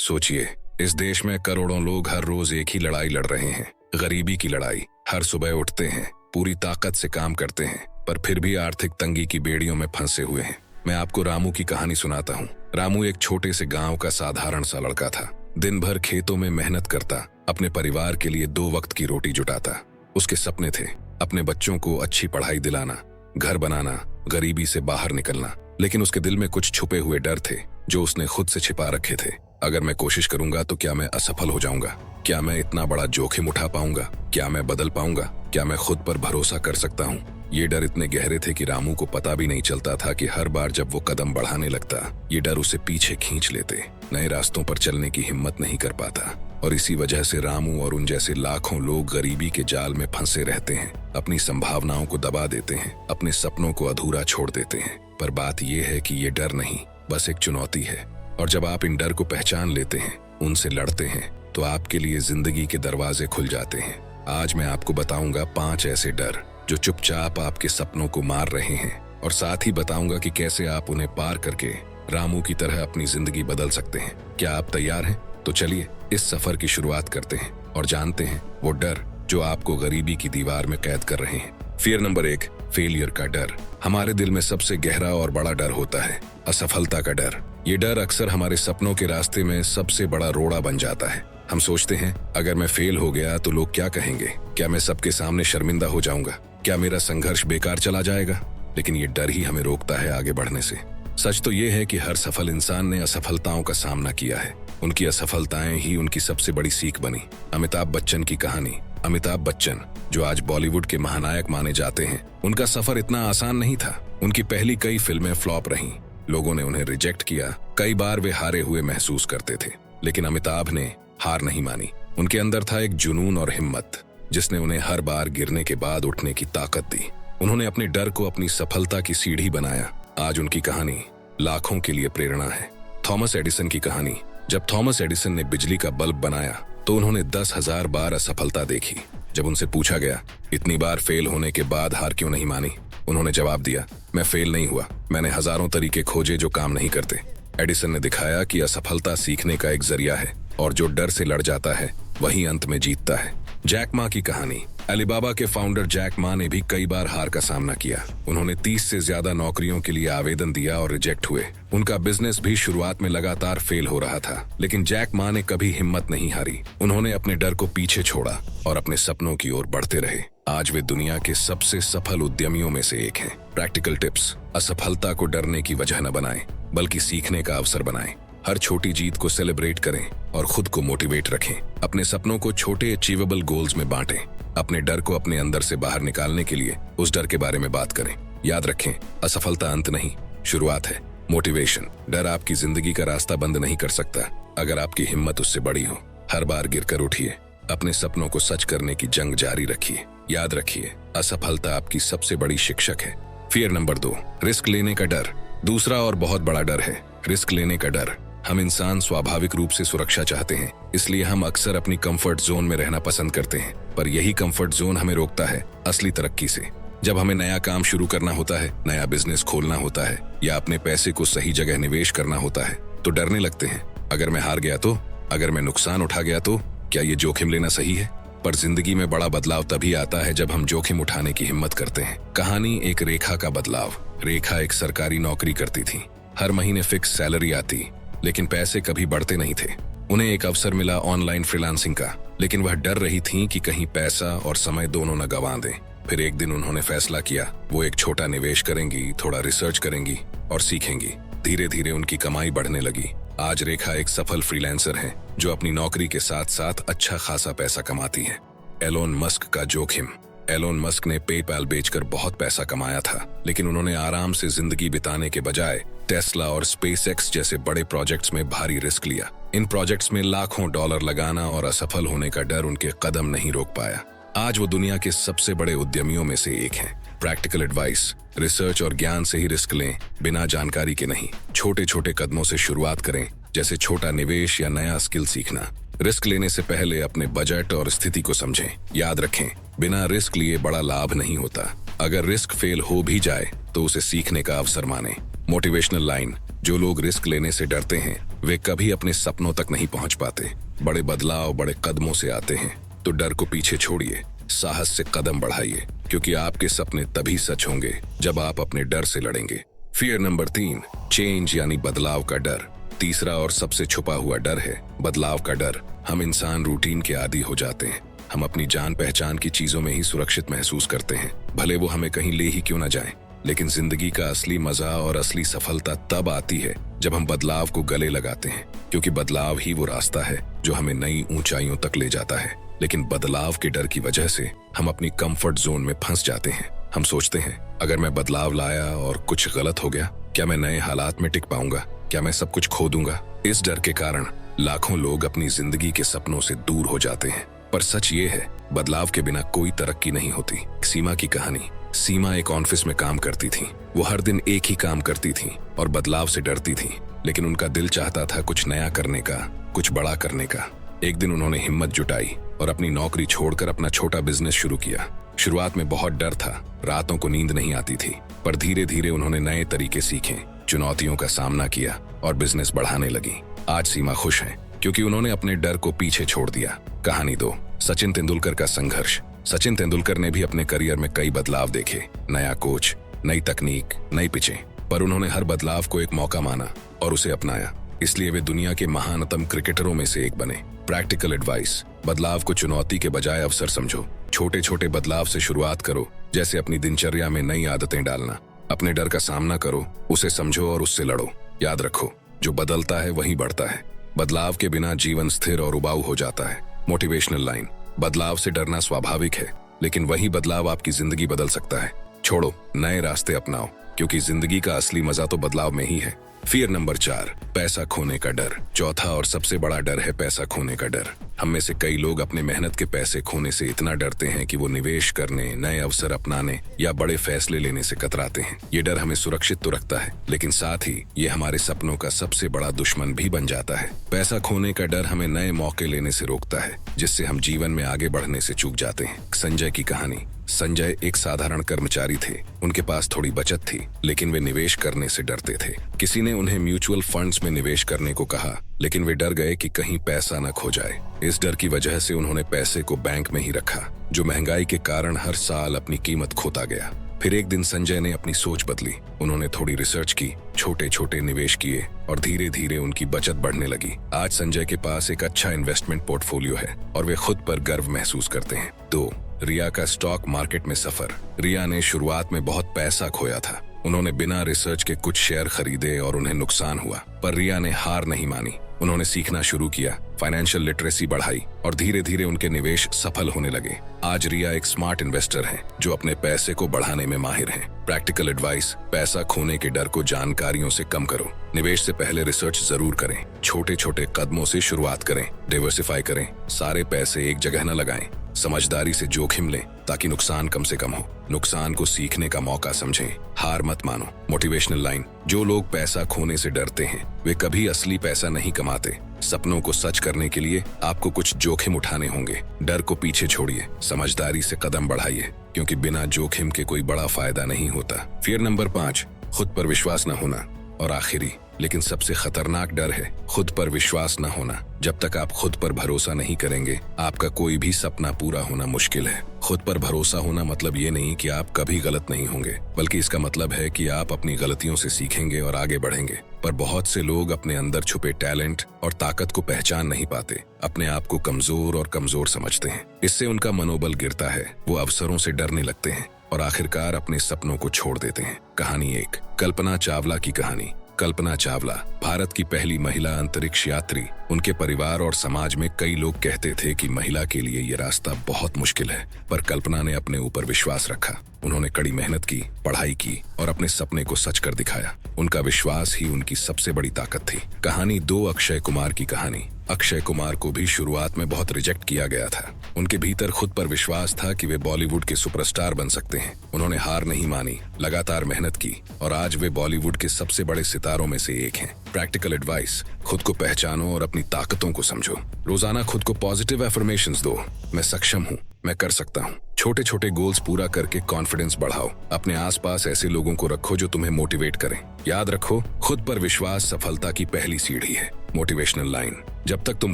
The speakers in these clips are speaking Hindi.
सोचिए, इस देश में करोड़ों लोग हर रोज एक ही लड़ाई लड़ रहे हैं, गरीबी की लड़ाई। हर सुबह उठते हैं, पूरी ताकत से काम करते हैं, पर फिर भी आर्थिक तंगी की बेड़ियों में फंसे हुए हैं। मैं आपको रामू की कहानी सुनाता हूँ। रामू एक छोटे से गांव का साधारण सा लड़का था। दिन भर खेतों में मेहनत करता, अपने परिवार के लिए 2 वक्त की रोटी जुटाता। उसके सपने थे अपने बच्चों को अच्छी पढ़ाई दिलाना, घर बनाना, गरीबी से बाहर निकलना। लेकिन उसके दिल में कुछ छुपे हुए डर थे जो उसने खुद से छिपा रखे थे। अगर मैं कोशिश करूंगा तो क्या मैं असफल हो जाऊंगा? क्या मैं इतना बड़ा जोखिम उठा पाऊंगा? क्या मैं बदल पाऊंगा? क्या मैं खुद पर भरोसा कर सकता हूँ? ये डर इतने गहरे थे कि रामू को पता भी नहीं चलता था कि हर बार जब वो कदम बढ़ाने लगता, ये डर उसे पीछे खींच लेते। नए रास्तों पर चलने की हिम्मत नहीं कर पाता। और इसी वजह से रामू और उन जैसे लाखों लोग गरीबी के जाल में फंसे रहते हैं, अपनी संभावनाओं को दबा देते हैं, अपने सपनों को अधूरा छोड़ देते हैं। पर बात यह है कि ये डर नहीं, बस एक चुनौती है। और जब आप इन डर को पहचान लेते हैं, उनसे लड़ते हैं, तो आपके लिए जिंदगी के दरवाजे खुल जाते हैं। आज मैं आपको बताऊंगा 5 ऐसे डर जो चुपचाप आपके सपनों को मार रहे हैं, और साथ ही बताऊंगा कि कैसे आप उन्हें पार करके रामू की तरह अपनी जिंदगी बदल सकते हैं। क्या आप तैयार हैं? तो चलिए इस सफर की शुरुआत करते हैं और जानते हैं वो डर जो आपको गरीबी की दीवार में कैद कर रहे हैं। फियर नंबर 1, फेलियर का डर। हमारे दिल में सबसे गहरा और बड़ा डर होता है असफलता का डर। ये डर अक्सर हमारे सपनों के रास्ते में सबसे बड़ा रोड़ा बन जाता है। हम सोचते हैं, अगर मैं फेल हो गया तो लोग क्या कहेंगे? क्या मैं सबके सामने शर्मिंदा हो जाऊंगा? क्या मेरा संघर्ष बेकार चला जाएगा? लेकिन ये डर ही हमें रोकता है आगे बढ़ने से। सच तो ये है कि हर सफल इंसान ने असफलताओं का सामना किया है। उनकी असफलताएं ही उनकी सबसे बड़ी सीख बनी। अमिताभ बच्चन की कहानी। अमिताभ बच्चन, जो आज बॉलीवुड के महानायक माने जाते हैं, उनका सफर इतना आसान नहीं था। उनकी पहली कई फिल्में फ्लॉप रहीं। लोगों ने उन्हें रिजेक्ट किया। कई बार वे हारे हुए महसूस करते थे, लेकिन अमिताभ ने हार नहीं मानी। उनके अंदर था एक जुनून और हिम्मत, जिसने उन्हें हर बार गिरने के बाद उठने की ताकत दी। उन्होंने अपने डर को अपनी सफलता की सीढ़ी बनाया। आज उनकी कहानी लाखों के लिए प्रेरणा है। थॉमस एडिसन की कहानी। जब थॉमस एडिसन ने बिजली का बल्ब बनाया तो उन्होंने 10,000 बार असफलता देखी। जब उनसे पूछा गया, इतनी बार फेल होने के बाद हार क्यों नहीं मानी? उन्होंने जवाब दिया, मैं फेल नहीं हुआ, मैंने हजारों तरीके खोजे जो काम नहीं करते। एडिसन ने दिखाया कि असफलता सीखने का एक जरिया है, और जो डर से लड़ जाता है वही अंत में जीतता है। जैक मा की कहानी। अलीबाबा के फाउंडर जैक मा ने भी कई बार हार का सामना किया। उन्होंने 30 से ज्यादा नौकरियों के लिए आवेदन दिया और रिजेक्ट हुए। उनका बिजनेस भी शुरुआत में लगातार फेल हो रहा था, लेकिन जैक मा ने कभी हिम्मत नहीं हारी। उन्होंने अपने डर को पीछे छोड़ा और अपने सपनों की ओर बढ़ते रहे। आज वे दुनिया के सबसे सफल उद्यमियों में से एक हैं। Practical tips. असफलता को डरने की वजह न बनाएं, बल्कि सीखने का अवसर बनाएं। हर छोटी जीत को सेलिब्रेट करें और खुद को मोटिवेट रखें। अपने सपनों को छोटे अचीवेबल गोल्स में बांटें। अपने डर को अपने अंदर से बाहर निकालने के लिए उस डर के बारे में बात करें। याद रखें, असफलता अंत नहीं, शुरुआत है। मोटिवेशन। डर आपकी जिंदगी का रास्ता बंद नहीं कर सकता, अगर आपकी हिम्मत उससे बड़ी हो। हर बार गिरकर उठिए, अपने सपनों को सच करने की जंग जारी रखिए। याद रखिए, असफलता आपकी सबसे बड़ी शिक्षक है। फियर नंबर 2, रिस्क लेने का डर। दूसरा और बहुत बड़ा डर है रिस्क लेने का डर। हम इंसान स्वाभाविक रूप से सुरक्षा चाहते हैं, इसलिए हम अक्सर अपनी कंफर्ट जोन में रहना पसंद करते हैं। पर यही कंफर्ट जोन हमें रोकता है असली तरक्की से। जब हमें नया काम शुरू करना होता है, नया बिजनेस खोलना होता है, या अपने पैसे को सही जगह निवेश करना होता है, तो डरने लगते हैं। अगर मैं हार गया तो? अगर मैं नुकसान उठा गया तो? क्या ये जोखिम लेना सही है? पर जिंदगी में बड़ा बदलाव तभी आता है जब हम जोखिम उठाने की हिम्मत करते हैं। कहानी एक रेखा का बदलाव। रेखा एक सरकारी नौकरी करती थी। हर महीने फिक्स सैलरी आती, लेकिन पैसे कभी बढ़ते नहीं थे। उन्हें एक अवसर मिला ऑनलाइन फ्रीलांसिंग का, लेकिन वह डर रही थी कि कहीं पैसा और समय दोनों न गंवा दें। फिर एक दिन उन्होंने फैसला किया, वो एक छोटा निवेश करेंगी, थोड़ा रिसर्च करेंगी और सीखेंगी। धीरे धीरे उनकी कमाई बढ़ने लगी। आज रेखा एक सफल फ्रीलांसर है जो अपनी नौकरी के साथ साथ अच्छा खासा पैसा कमाती है। एलोन मस्क का जोखिम। एलोन मस्क ने पेपैल बेचकर बहुत पैसा कमाया था, लेकिन उन्होंने आराम से जिंदगी बिताने के बजाय टेस्ला और स्पेसएक्स जैसे बड़े प्रोजेक्ट्स में भारी रिस्क लिया। इन प्रोजेक्ट्स में लाखों डॉलर लगाना और असफल होने का डर उनके कदम नहीं रोक पाया। आज वो दुनिया के सबसे बड़े उद्यमियों में से एक हैं। Practical advice. रिसर्च और ज्ञान से ही रिस्क लें, बिना जानकारी के नहीं। छोटे छोटे कदमों से शुरुआत करें, जैसे छोटा निवेश या नया स्किल सीखना। रिस्क लेने से पहले अपने बजट और स्थिति को समझें। याद रखें, बिना रिस्क लिए बड़ा लाभ नहीं होता। अगर रिस्क फेल हो भी जाए तो उसे सीखने का अवसर मानें। Motivational line. जो लोग रिस्क लेने से डरते हैं वे कभी अपने सपनों तक नहीं पहुंच पाते। बड़े बदलाव बड़े कदमों से आते हैं, तो डर को पीछे छोड़िए, साहस से कदम बढ़ाइए, क्योंकि आपके सपने तभी सच होंगे जब आप अपने डर से लड़ेंगे। फियर नंबर 3, चेंज यानी बदलाव का डर। तीसरा और सबसे छुपा हुआ डर है बदलाव का डर। हम इंसान रूटीन के आदी हो जाते हैं। हम अपनी जान पहचान की चीजों में ही सुरक्षित महसूस करते हैं, भले वो हमें कहीं ले ही क्यों ना जाए। लेकिन जिंदगी का असली मजा और असली सफलता तब आती है जब हम बदलाव को गले लगाते हैं, क्योंकि बदलाव ही वो रास्ता है जो हमें नई ऊंचाइयों तक ले जाता है। लेकिन बदलाव के डर की वजह से हम अपनी कंफर्ट जोन में फंस जाते हैं। हम सोचते हैं, अगर मैं बदलाव लाया और कुछ गलत हो गया, क्या मैं नए हालात में टिक पाऊंगा? क्या मैं सब कुछ खो दूंगा? इस डर के कारण लाखों लोग अपनी जिंदगी के सपनों से दूर हो जाते हैं। पर सच ये है, बदलाव के बिना कोई तरक्की नहीं होती। सीमा की कहानी। सीमा एक ऑफिस में काम करती थी। वो हर दिन एक ही काम करती थी और बदलाव से डरती थी, लेकिन उनका दिल चाहता था कुछ नया करने का, कुछ बड़ा करने का। एक दिन उन्होंने हिम्मत जुटाई और अपनी नौकरी छोड़कर अपना छोटा बिजनेस शुरू किया। शुरुआत में बहुत डर था, रातों को नींद नहीं आती थी, पर धीरे धीरे उन्होंने नए तरीके सीखे, चुनौतियों का सामना किया और बिजनेस बढ़ाने लगी। आज सीमा खुश है क्योंकि उन्होंने अपने डर को पीछे छोड़ दिया। कहानी 2, सचिन तेंदुलकर का संघर्ष। सचिन तेंदुलकर ने भी अपने करियर में कई बदलाव देखे, नया कोच, नई तकनीक, नई पिचें, पर उन्होंने हर बदलाव को एक मौका माना और उसे अपनाया। इसलिए वे दुनिया के महानतम क्रिकेटरों में से एक बने। प्रैक्टिकल एडवाइस, बदलाव को चुनौती के बजाय अवसर समझो। छोटे छोटे बदलाव से शुरुआत करो, जैसे अपनी दिनचर्या में नई आदतें डालना। अपने डर का सामना करो, उसे समझो और उससे लड़ो। याद रखो, जो बदलता है वही बढ़ता है। बदलाव के बिना जीवन स्थिर और उबाऊ हो जाता है। मोटिवेशनल लाइन, बदलाव से डरना स्वाभाविक है, लेकिन वही बदलाव आपकी जिंदगी बदल सकता है। छोड़ो, नए रास्ते अपनाओ, क्योंकि जिंदगी का असली मजा तो बदलाव में ही है। फियर नंबर 4, पैसा खोने का डर। चौथा और सबसे बड़ा डर है पैसा खोने का डर। हम में से कई लोग अपने मेहनत के पैसे खोने से इतना डरते हैं कि वो निवेश करने, नए अवसर अपनाने या बड़े फैसले लेने से कतराते हैं। ये डर हमें सुरक्षित तो रखता है, लेकिन साथ ही ये हमारे सपनों का सबसे बड़ा दुश्मन भी बन जाता है। पैसा खोने का डर हमें नए मौके लेने से रोकता है, जिससे हम जीवन में आगे बढ़ने से चूक जाते हैं। संजय की कहानी। संजय एक साधारण कर्मचारी थे। उनके पास थोड़ी बचत थी, लेकिन वे निवेश करने से डरते थे। किसी ने उन्हें म्यूचुअल फंड्स में निवेश करने को कहा, लेकिन वे डर गए कि कहीं पैसा न खो जाए। इस डर की वजह से उन्होंने पैसे को बैंक में ही रखा, जो महंगाई के कारण हर साल अपनी कीमत खोता गया। फिर एक दिन संजय ने अपनी सोच बदली। उन्होंने थोड़ी रिसर्च की, छोटे छोटे निवेश किए और धीरे धीरे उनकी बचत बढ़ने लगी। आज संजय के पास एक अच्छा इन्वेस्टमेंट पोर्टफोलियो है और वे खुद पर गर्व महसूस करते हैं। 2, रिया का स्टॉक मार्केट में सफर। रिया ने शुरुआत में बहुत पैसा खोया था। उन्होंने बिना रिसर्च के कुछ शेयर खरीदे और उन्हें नुकसान हुआ, पर रिया ने हार नहीं मानी। उन्होंने सीखना शुरू किया, फाइनेंशियल लिटरेसी बढ़ाई और धीरे धीरे उनके निवेश सफल होने लगे। आज रिया एक स्मार्ट इन्वेस्टर हैं, जो अपने पैसे को बढ़ाने में माहिर हैं। प्रैक्टिकल एडवाइस, पैसा खोने के डर को जानकारियों से कम करो। निवेश से पहले रिसर्च जरूर करें। छोटे छोटे कदमों से शुरुआत करें। डाइवर्सिफाई करें, सारे पैसे एक जगह न लगाएं। समझदारी से जोखिम लें ताकि नुकसान कम से कम हो। नुकसान को सीखने का मौका समझें, हार मत मानो। मोटिवेशनल लाइन, जो लोग पैसा खोने से डरते हैं वे कभी असली पैसा नहीं कमाते। सपनों को सच करने के लिए आपको कुछ जोखिम उठाने होंगे। डर को पीछे छोड़िए, समझदारी से कदम बढ़ाइए, क्योंकि बिना जोखिम के कोई बड़ा फायदा नहीं होता। फियर नंबर 5, खुद पर विश्वास न होना। और आखिरी लेकिन सबसे खतरनाक डर है खुद पर विश्वास न होना। जब तक आप खुद पर भरोसा नहीं करेंगे, आपका कोई भी सपना पूरा होना मुश्किल है। खुद पर भरोसा होना मतलब ये नहीं कि आप कभी गलत नहीं होंगे, बल्कि इसका मतलब है कि आप अपनी गलतियों से सीखेंगे और आगे बढ़ेंगे। पर बहुत से लोग अपने अंदर छुपे टैलेंट और ताकत को पहचान नहीं पाते, अपने आप को कमजोर और कमजोर समझते हैं। इससे उनका मनोबल गिरता है, वो अवसरों से डरने लगते हैं और आखिरकार अपने सपनों को छोड़ देते हैं। कहानी 1, कल्पना चावला की कहानी। कल्पना चावला भारत की पहली महिला अंतरिक्ष यात्री। उनके परिवार और समाज में कई लोग कहते थे कि महिला के लिए ये रास्ता बहुत मुश्किल है, पर कल्पना ने अपने ऊपर विश्वास रखा। उन्होंने कड़ी मेहनत की, पढ़ाई की और अपने सपने को सच कर दिखाया। उनका विश्वास ही उनकी सबसे बड़ी ताकत थी। कहानी 2, अक्षय कुमार की कहानी। अक्षय कुमार को भी शुरुआत में बहुत रिजेक्ट किया गया था। उनके भीतर खुद पर विश्वास था कि वे बॉलीवुड के सुपरस्टार बन सकते हैं। उन्होंने हार नहीं मानी, लगातार मेहनत की और आज वे बॉलीवुड के सबसे बड़े सितारों में से एक हैं। प्रैक्टिकल एडवाइस, खुद को पहचानो और अपनी ताकतों को समझो। रोजाना खुद को पॉजिटिव एफर्मेशंस दो। मैं सक्षम हूँ, मैं कर सकता हूँ। छोटे छोटे गोल्स पूरा करके कॉन्फिडेंस बढ़ाओ। अपने आसपास ऐसे लोगों को रखो जो तुम्हें मोटिवेट करें। याद रखो, खुद पर विश्वास सफलता की पहली सीढ़ी है। मोटिवेशनल लाइन, जब तक तुम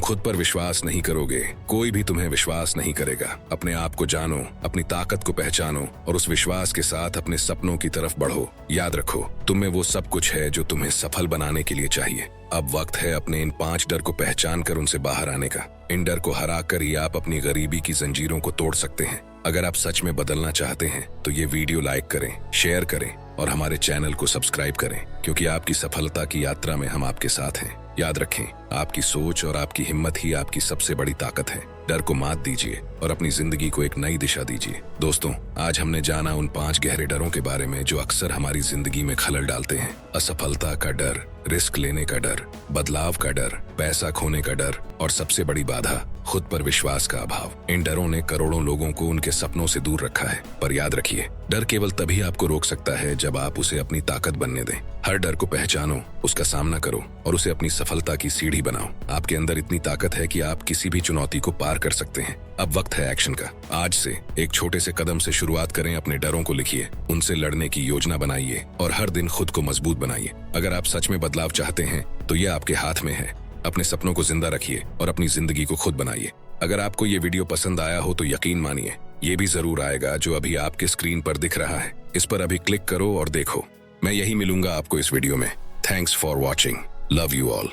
खुद पर विश्वास नहीं करोगे, कोई भी तुम्हें विश्वास नहीं करेगा। अपने आप को जानो, अपनी ताकत को पहचानो और उस विश्वास के साथ अपने सपनों की तरफ बढ़ो। याद रखो, तुम में वो सब कुछ है जो तुम्हें सफल बनाने के लिए चाहिए। अब वक्त है अपने इन 5 डर को पहचान कर उनसे बाहर आने का। इन डर को हरा कर ही आप अपनी गरीबी की जंजीरों को तोड़ सकते हैं। अगर आप सच में बदलना चाहते हैं तो ये वीडियो लाइक करें, शेयर करें और हमारे चैनल को सब्सक्राइब करें, क्योंकि आपकी सफलता की यात्रा में हम आपके साथ हैं। याद रखें, आपकी सोच और आपकी हिम्मत ही आपकी सबसे बड़ी ताकत है। डर को मात दीजिए और अपनी जिंदगी को एक नई दिशा दीजिए। दोस्तों, आज हमने जाना उन 5 गहरे डरों के बारे में जो अक्सर हमारी जिंदगी में खलल डालते हैं। असफलता का डर, रिस्क लेने का डर, बदलाव का डर, पैसा खोने का डर और सबसे बड़ी बाधा, खुद पर विश्वास का अभाव। इन डरों ने करोड़ों लोगों को उनके सपनों से दूर रखा है। पर याद रखिए, डर केवल तभी आपको रोक सकता है जब आप उसे अपनी ताकत बनने दें। हर डर को पहचानो, उसका सामना करो और उसे अपनी सफलता की सीढ़ी बनाओ। आपके अंदर इतनी ताकत है कि आप किसी भी चुनौती को पार कर सकते हैं। अब वक्त है एक्शन का। आज से एक छोटे से कदम से शुरुआत करें। अपने डरों को लिखिए, उनसे लड़ने की योजना बनाइए और हर दिन खुद को मजबूत बनाइए। अगर आप सच में बदलाव चाहते हैं तो ये आपके हाथ में है। अपने सपनों को जिंदा रखिए और अपनी जिंदगी को खुद बनाइए। अगर आपको ये वीडियो पसंद आया हो तो यकीन मानिए, ये भी जरूर आएगा जो अभी आपके स्क्रीन पर दिख रहा है। इस पर अभी क्लिक करो और देखो। मैं यही मिलूंगा आपको इस वीडियो में। Thanks for watching. Love you all.